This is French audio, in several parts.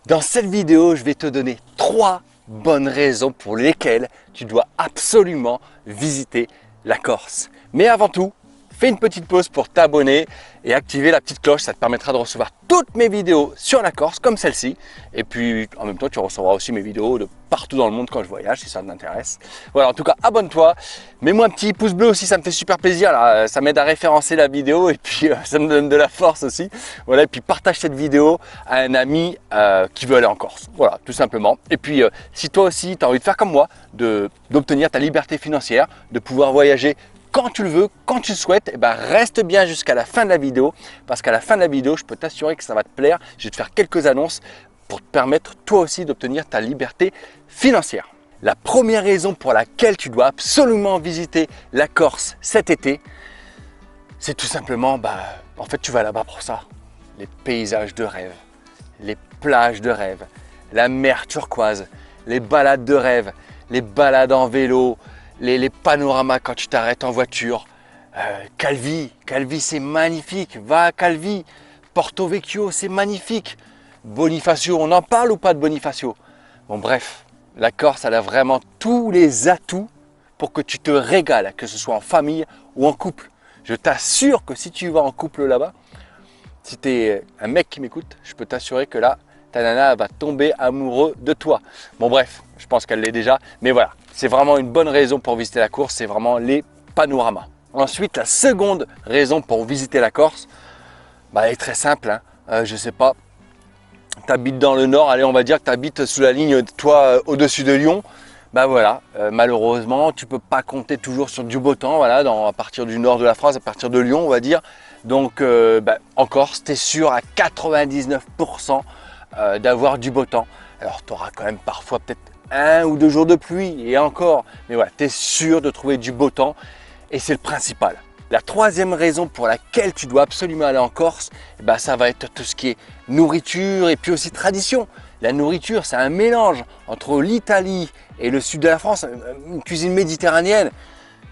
Dans cette vidéo, je vais te donner 3 bonnes raisons pour lesquelles tu dois absolument visiter la Corse. Mais avant tout, fais une petite pause pour t'abonner et activer la petite cloche. Ça te permettra de recevoir toutes mes vidéos sur la Corse comme celle-ci. Et puis en même temps, tu recevras aussi mes vidéos de partout dans le monde quand je voyage si ça t'intéresse. Voilà, en tout cas, abonne-toi. Mets-moi un petit pouce bleu aussi, ça me fait super plaisir. Là, ça m'aide à référencer la vidéo et puis ça me donne de la force aussi. Voilà, et puis partage cette vidéo à un ami qui veut aller en Corse. Voilà, tout simplement. Et puis si toi aussi, tu as envie de faire comme moi, d'obtenir ta liberté financière, de pouvoir voyager quand tu le veux, quand tu le souhaites, reste bien jusqu'à la fin de la vidéo parce qu'à la fin de la vidéo, je peux t'assurer que ça va te plaire. Je vais te faire quelques annonces pour te permettre toi aussi d'obtenir ta liberté financière. La première raison pour laquelle tu dois absolument visiter la Corse cet été, c'est tout simplement, en fait, tu vas là-bas pour ça. Les paysages de rêve, les plages de rêve, la mer turquoise, les balades de rêve, les balades en vélo, les panoramas quand tu t'arrêtes en voiture. Calvi c'est magnifique, va à Calvi. Porto Vecchio c'est magnifique. Bonifacio, on en parle ou pas de Bonifacio? Bon bref, la Corse elle a vraiment tous les atouts pour que tu te régales, que ce soit en famille ou en couple. Je t'assure que si tu vas en couple là-bas, si tu es un mec qui m'écoute, je peux t'assurer que là, ta nana va tomber amoureux de toi. Bon bref, je pense qu'elle l'est déjà, mais voilà, c'est vraiment une bonne raison pour visiter la Corse, c'est vraiment les panoramas. Ensuite, la seconde raison pour visiter la Corse, elle est très simple, hein. Je sais pas, tu habites dans le nord, allez on va dire que tu habites sous la ligne, toi au-dessus de Lyon, voilà, malheureusement tu peux pas compter toujours sur du beau temps, voilà, à partir du nord de la France, à partir de Lyon on va dire. Donc en Corse, tu es sûr à 99% d'avoir du beau temps. Alors tu auras quand même parfois peut-être 1 ou 2 jours de pluie et encore, mais voilà, tu es sûr de trouver du beau temps et c'est le principal. La troisième raison pour laquelle tu dois absolument aller en Corse, ça va être tout ce qui est nourriture et puis aussi tradition. La nourriture, c'est un mélange entre l'Italie et le sud de la France, une cuisine méditerranéenne.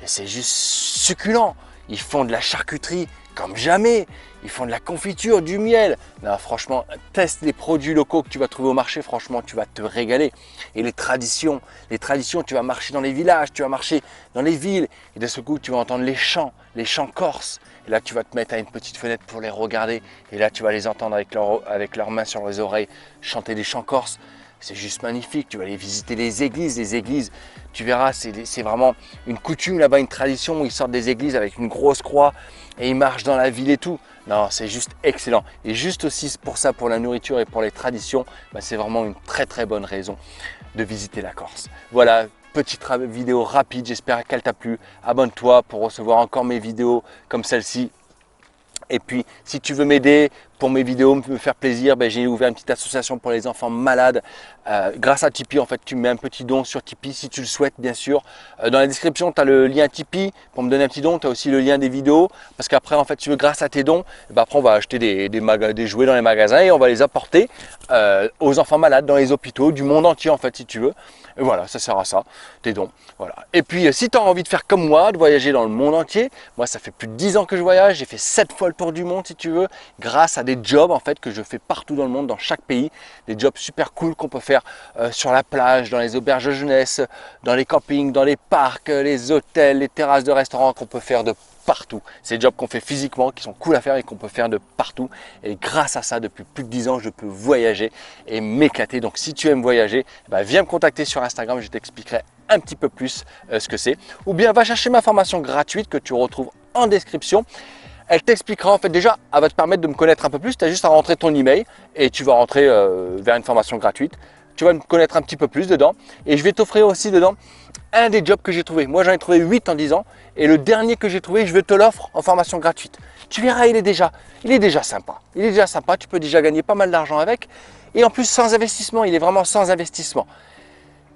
Et c'est juste succulent. Ils font de la charcuterie comme jamais. Ils font de la confiture, du miel. Non, franchement, teste les produits locaux que tu vas trouver au marché. Franchement, tu vas te régaler. Et les traditions, tu vas marcher dans les villages, tu vas marcher dans les villes. Et de ce coup, tu vas entendre les chants corses. Et là, tu vas te mettre à une petite fenêtre pour les regarder. Et là, tu vas les entendre avec leurs mains sur les oreilles chanter des chants corses. C'est juste magnifique. Tu vas aller visiter les églises. Les églises, tu verras, c'est vraiment une coutume là-bas, une tradition où ils sortent des églises avec une grosse croix et ils marchent dans la ville et tout. Non, c'est juste excellent. Et juste aussi pour ça, pour la nourriture et pour les traditions, c'est vraiment une très très bonne raison de visiter la Corse. Voilà, petite vidéo rapide, j'espère qu'elle t'a plu. Abonne-toi pour recevoir encore mes vidéos comme celle-ci. Et puis, si tu veux m'aider pour mes vidéos, me faire plaisir, j'ai ouvert une petite association pour les enfants malades. Grâce à Tipeee, en fait, tu mets un petit don sur Tipeee si tu le souhaites, bien sûr. Dans la description, tu as le lien Tipeee pour me donner un petit don. Tu as aussi le lien des vidéos. Parce qu'après, en fait, tu veux, grâce à tes dons, après, on va acheter des jouets dans les magasins et on va les apporter aux enfants malades dans les hôpitaux du monde entier, en fait, si tu veux. Et voilà, ça sert à ça, tes dons. Voilà. Et puis, si tu as envie de faire comme moi, de voyager dans le monde entier, moi, ça fait plus de 10 ans que je voyage. J'ai fait 7 fois le tour du monde, si tu veux, grâce à des jobs en fait que je fais partout dans le monde, dans chaque pays, des jobs super cool qu'on peut faire sur la plage, dans les auberges de jeunesse, dans les campings, dans les parcs, les hôtels, les terrasses de restaurants qu'on peut faire de partout. C'est des jobs qu'on fait physiquement, qui sont cool à faire et qu'on peut faire de partout. Et grâce à ça, depuis plus de 10 ans, je peux voyager et m'éclater. Donc si tu aimes voyager, viens me contacter sur Instagram, je t'expliquerai un petit peu plus ce que c'est. Ou bien va chercher ma formation gratuite que tu retrouves en description. Elle t'expliquera en fait déjà, elle va te permettre de me connaître un peu plus. Tu as juste à rentrer ton email et tu vas rentrer vers une formation gratuite. Tu vas me connaître un petit peu plus dedans et je vais t'offrir aussi dedans un des jobs que j'ai trouvé. Moi j'en ai trouvé 8 en 10 ans et le dernier que j'ai trouvé, je vais te l'offre en formation gratuite. Tu verras, il est déjà sympa. Il est déjà sympa, tu peux déjà gagner pas mal d'argent avec et en plus sans investissement, il est vraiment sans investissement.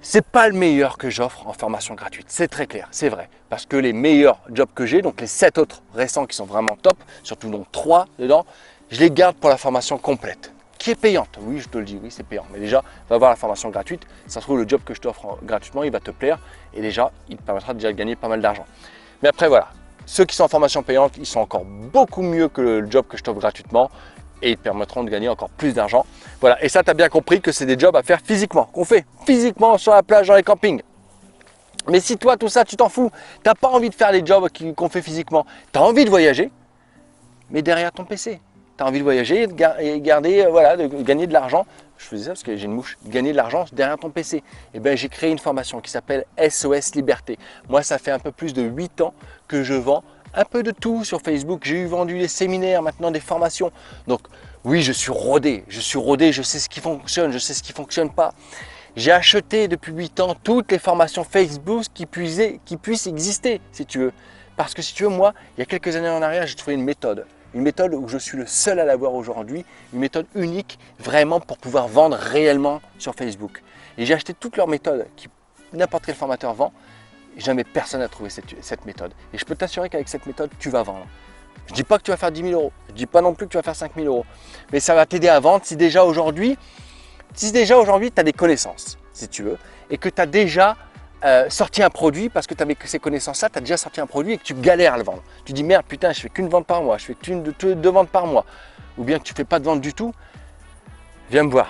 C'est pas le meilleur que j'offre en formation gratuite, c'est très clair, c'est vrai. Parce que les meilleurs jobs que j'ai, donc les 7 autres récents qui sont vraiment top, surtout donc 3 dedans, je les garde pour la formation complète, qui est payante. Oui, je te le dis, oui, c'est payant. Mais déjà, va voir la formation gratuite. Ça se trouve, le job que je t'offre gratuitement, il va te plaire. Et déjà, il te permettra déjà de gagner pas mal d'argent. Mais après, voilà, ceux qui sont en formation payante, ils sont encore beaucoup mieux que le job que je t'offre gratuitement. et ils te permettront de gagner encore plus d'argent. Voilà, et ça, tu as bien compris que c'est des jobs à faire physiquement, qu'on fait physiquement sur la plage, dans les campings. Mais si toi, tout ça, tu t'en fous, tu n'as pas envie de faire les jobs qu'on fait physiquement, tu as envie de voyager, mais derrière ton PC. Tu as envie de voyager et garder, voilà, de gagner de l'argent. Je faisais ça parce que j'ai une mouche. Gagner de l'argent derrière ton PC. Et bien, j'ai créé une formation qui s'appelle SOS Liberté. Moi, ça fait un peu plus de 8 ans que je vends un peu de tout sur Facebook. J'ai vendu des séminaires, maintenant des formations. Donc, oui, je suis rodé, je sais ce qui fonctionne, je sais ce qui ne fonctionne pas. J'ai acheté depuis 8 ans toutes les formations Facebook qui puissent exister, si tu veux. Parce que si tu veux, moi, il y a quelques années en arrière, j'ai trouvé une méthode où je suis le seul à l'avoir aujourd'hui, une méthode unique vraiment pour pouvoir vendre réellement sur Facebook. Et j'ai acheté toutes leurs méthodes que n'importe quel formateur vend, et jamais personne n'a trouvé cette méthode. Et je peux t'assurer qu'avec cette méthode, tu vas vendre. Je ne dis pas que tu vas faire 10 000 euros, je ne dis pas non plus que tu vas faire 5 000 euros, mais ça va t'aider à vendre si déjà aujourd'hui, tu as des connaissances, si tu veux, et que tu as déjà sorti un produit parce que tu avais ces connaissances-là, tu as déjà sorti un produit et que tu galères à le vendre. Tu dis merde, putain, je fais qu'une vente par mois, je fais deux ventes par mois, ou bien que tu ne fais pas de vente du tout. Viens me voir,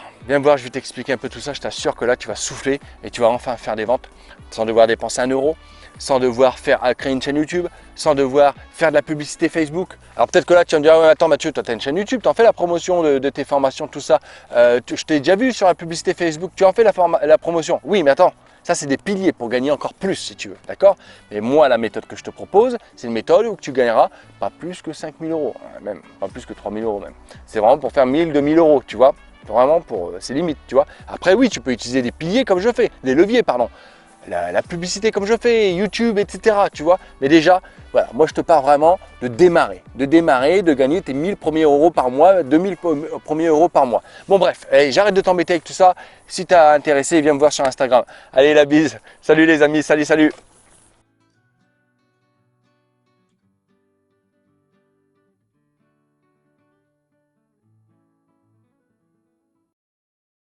je vais t'expliquer un peu tout ça. Je t'assure que là, tu vas souffler et tu vas enfin faire des ventes sans devoir dépenser 1 euro, sans devoir créer une chaîne YouTube, sans devoir faire de la publicité Facebook. Alors peut-être que là, tu vas me dire, ouais, attends Mathieu, toi tu as une chaîne YouTube, tu en fais la promotion de tes formations, tout ça. Je t'ai déjà vu sur la publicité Facebook, tu en fais la promotion. Oui, mais attends. Ça, c'est des piliers pour gagner encore plus, si tu veux, d'accord? Mais moi, la méthode que je te propose, c'est une méthode où tu gagneras pas plus que 5 000 euros, même pas plus que 3 000 euros même. C'est vraiment pour faire 1 000, 2 000 euros, tu vois? Vraiment pour ses limites, tu vois? Après, oui, tu peux utiliser des piliers comme je fais, des leviers, pardon. La publicité comme je fais, YouTube, etc. Tu vois, mais déjà, voilà, moi je te parle vraiment de démarrer, de gagner tes 1000 premiers euros par mois, 2000 premiers euros par mois. Bon bref, j'arrête de t'embêter avec tout ça. Si tu as intéressé, viens me voir sur Instagram. Allez, la bise. Salut les amis, salut.